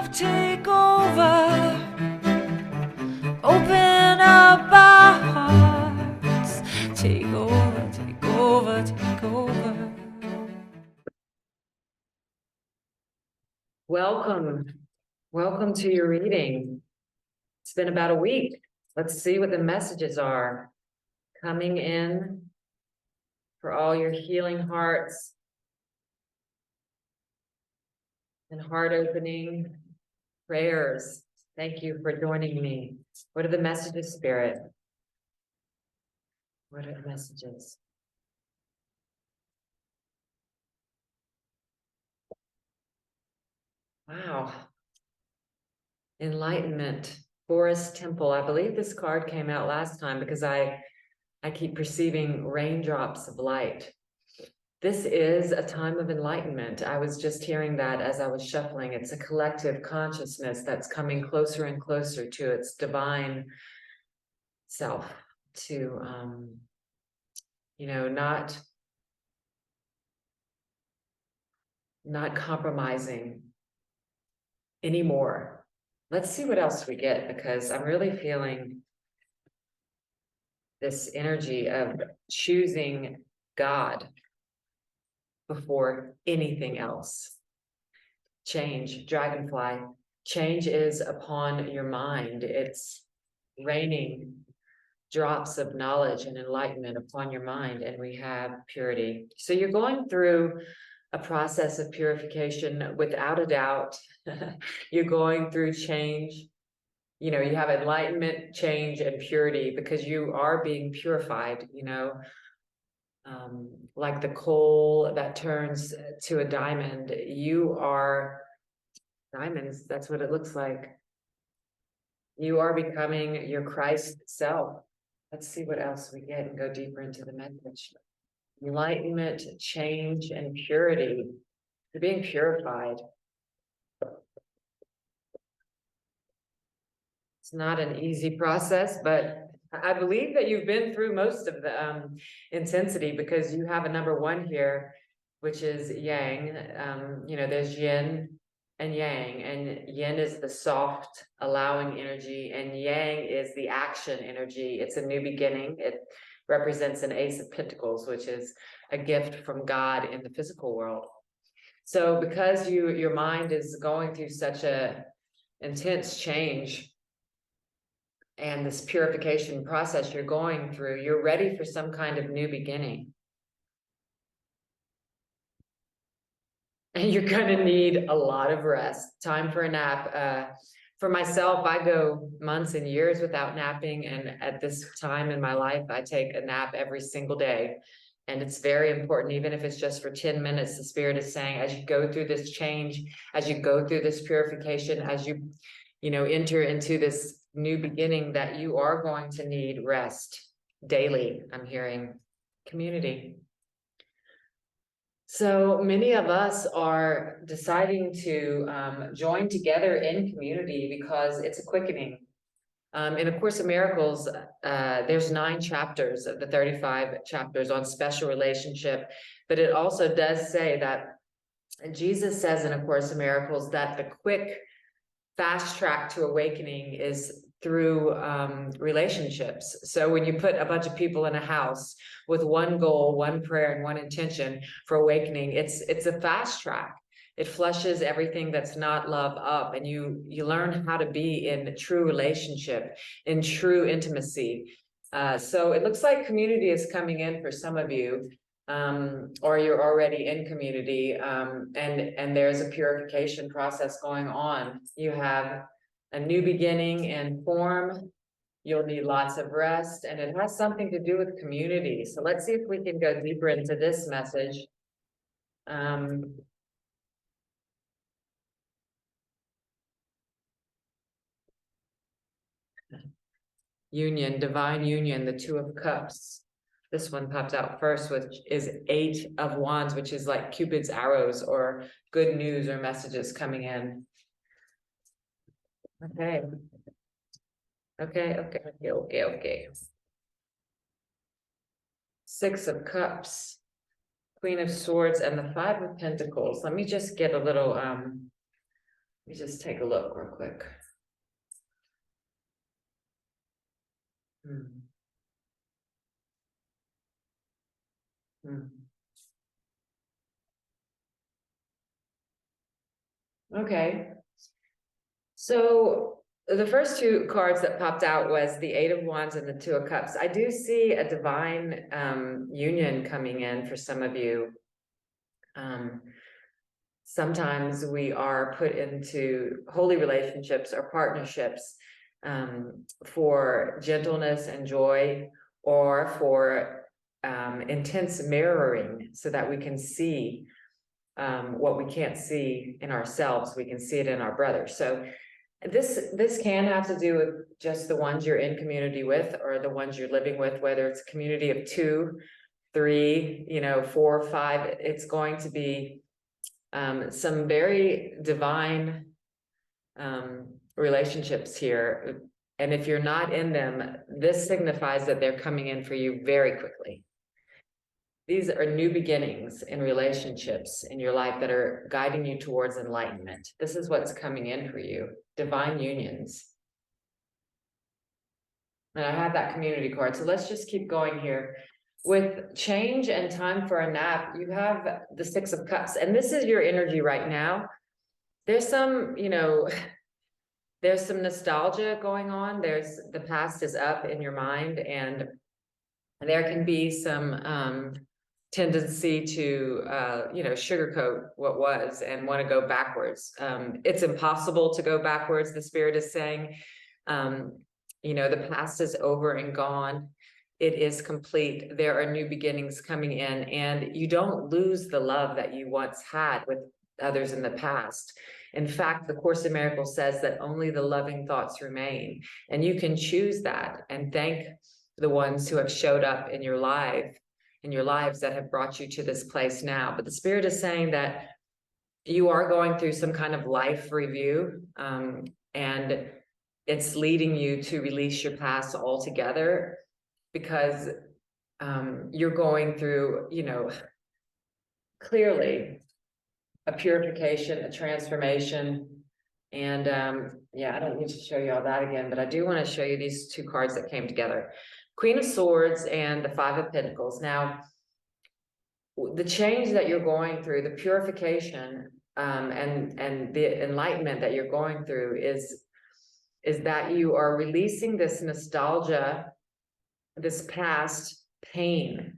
love take over. Open up our hearts. Take over, take over, take over. Welcome to your reading. It's been about a week. Let's see what the messages are coming in for all your healing hearts and heart opening prayers. Thank you for joining me. What are the messages, Spirit? What are the messages? Wow. Enlightenment, Forest Temple. I believe this card came out last time because I keep perceiving raindrops of light. This is a time of enlightenment. I was just hearing that as I was shuffling. It's a collective consciousness that's coming closer and closer to its divine self, to, not compromising anymore. Let's see what else we get, because I'm really feeling this energy of choosing God before anything else. Change, dragonfly. Change is upon your mind. It's raining drops of knowledge and enlightenment upon your mind, and we have purity. So you're going through a process of purification without a doubt. You're going through change. You know, you have enlightenment, change, and purity because you are being purified, like the coal that turns to a diamond. You are diamonds. That's what it looks like. You are becoming your Christ self. Let's see what else we get and go deeper into the message. Enlightenment, change, and purity. You're being purified. It's not an easy process, but I believe that you've been through most of the intensity, because you have a number one here, which is yang. There's yin and yang, and yin is the soft, allowing energy, and yang is the action energy. It's a new beginning. It represents an ace of pentacles, which is a gift from God in the physical world. So because your mind is going through such a intense change, and this purification process you're going through, you're ready for some kind of new beginning. And you're gonna need a lot of rest, time for a nap. For myself, I go months and years without napping, and at this time in my life, I take a nap every single day. And it's very important, even if it's just for 10 minutes. The Spirit is saying, as you go through this change, as you go through this purification, as you enter into this new beginning, that you are going to need rest daily. I'm hearing community. So many of us are deciding to join together in community because it's a quickening. In A Course in Miracles, there's 9 chapters of the 35 chapters on special relationship, but it also does say that, and Jesus says in A Course in Miracles, that the quick fast track to awakening is through relationships. So when you put a bunch of people in a house with one goal, one prayer, and one intention for awakening, it's a fast track. It flushes everything that's not love up, and you learn how to be in true relationship, in true intimacy. So it looks like community is coming in for some of you. Or you're already in community, and there's a purification process going on. You have a new beginning in form. You'll need lots of rest, and it has something to do with community. So let's see if we can go deeper into this message. Union, divine union, the 2 of Cups. This one pops out first, which is 8 of Wands, which is like Cupid's arrows, or good news or messages coming in. Okay. Okay. 6 of Cups, Queen of Swords, and the 5 of Pentacles. Let me just get a little Let me just take a look real quick. Hmm. Hmm. Okay. So the first two cards that popped out was the Eight of Wands and the Two of Cups. I do see a divine union coming in for some of you. Sometimes we are put into holy relationships or partnerships for gentleness and joy, or for intense mirroring, so that we can see what we can't see in ourselves. We can see it in our brothers. So this can have to do with just the ones you're in community with, or the ones you're living with, whether it's a community of 2, 3, 4, 5. It's going to be some very divine relationships here. And if you're not in them, this signifies that they're coming in for you very quickly. These are new beginnings in relationships in your life that are guiding you towards enlightenment. This is what's coming in for you, divine unions. And I have that community card. So let's just keep going here. With change and time for a nap, you have the Six of Cups. And this is your energy right now. There's some, there's some nostalgia going on. There's the past is up in your mind, and there can be some tendency to sugarcoat what was and want to go backwards. It's impossible to go backwards, the Spirit is saying. The past is over and gone. It is complete. There are new beginnings coming in, and you don't lose the love that you once had with others in the past. In fact, the Course in Miracles says that only the loving thoughts remain, and you can choose that and thank the ones who have showed up in your lives that have brought you to this place now. But the Spirit is saying that you are going through some kind of life review, and it's leading you to release your past altogether, because you're going through, clearly a purification, a transformation. And I don't need to show you all that again, but I do want to show you these two cards that came together. Queen of Swords and the Five of Pentacles. Now, the change that you're going through, the purification and the enlightenment that you're going through is that you are releasing this nostalgia, this past pain.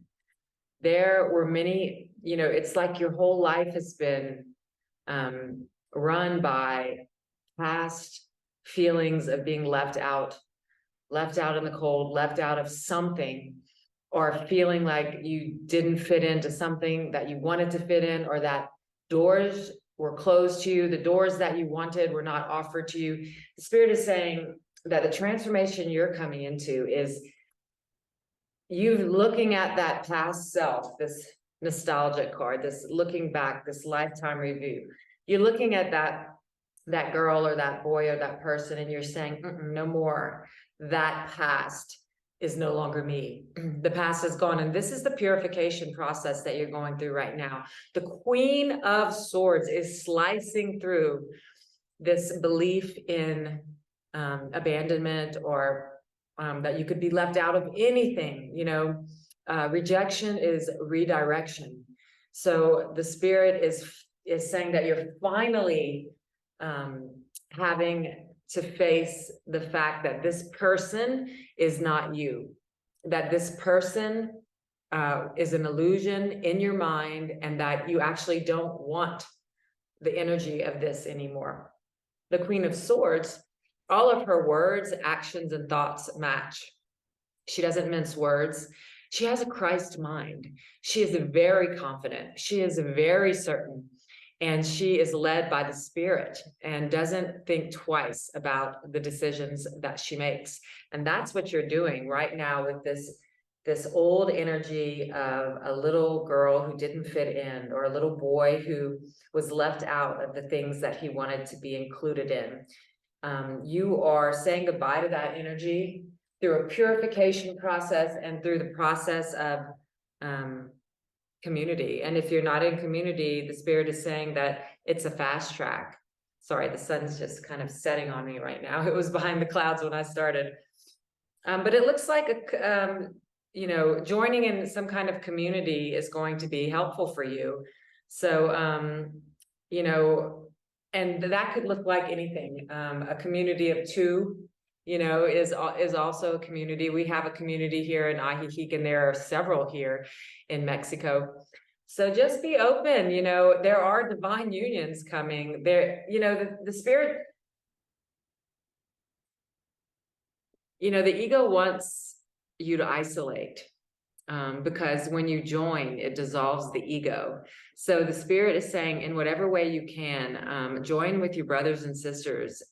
There were many, it's like your whole life has been run by past feelings of being left out in the cold, left out of something, or feeling like you didn't fit into something that you wanted to fit in, or that doors were closed to you, the doors that you wanted were not offered to you. The Spirit is saying that the transformation you're coming into is you looking at that past self, this nostalgic card, this looking back, this lifetime review. You're looking at that girl or that boy or that person, and you're saying, no more. That past is no longer me. The past is gone. And this is the purification process that you're going through right now. The Queen of Swords is slicing through this belief in abandonment, or that you could be left out of anything. Rejection is redirection. So the Spirit is saying that you're finally having to face the fact that this person is not you, that this person is an illusion in your mind, and that you actually don't want the energy of this anymore. The Queen of Swords, all of her words, actions, and thoughts match. She doesn't mince words. She has a Christ mind. She is very confident. She is very certain. And she is led by the Spirit and doesn't think twice about the decisions that she makes. And that's what you're doing right now with this old energy of a little girl who didn't fit in, or a little boy who was left out of the things that he wanted to be included in. You are saying goodbye to that energy through a purification process and through the process of community. And if you're not in community, the Spirit is saying that it's a fast track. Sorry, the sun's just kind of setting on me right now. It was behind the clouds when I started. But it looks like you know, joining in some kind of community is going to be helpful for you. So, you know, and that could look like anything. A community of two, you know, is also a community. We have a community here in Ajijic, and there are several here in Mexico. So just be open, you know, there are divine unions coming there, you know, the spirit, you know, the ego wants you to isolate, because when you join, it dissolves the ego. So the spirit is saying, in whatever way you can, join with your brothers and sisters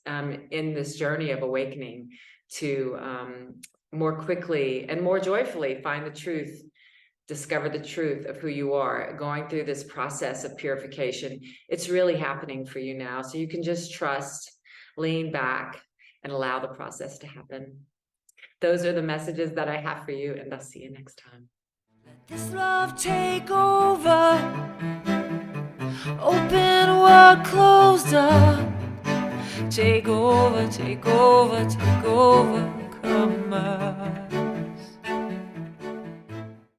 in this journey of awakening to more quickly and more joyfully find the truth, discover the truth of who you are, going through this process of purification. It's really happening for you now. So you can just trust, lean back, and allow the process to happen. Those are the messages that I have for you, and I'll see you next time. Let this love take over. Open what closed up. Take over, take over, take over, come on.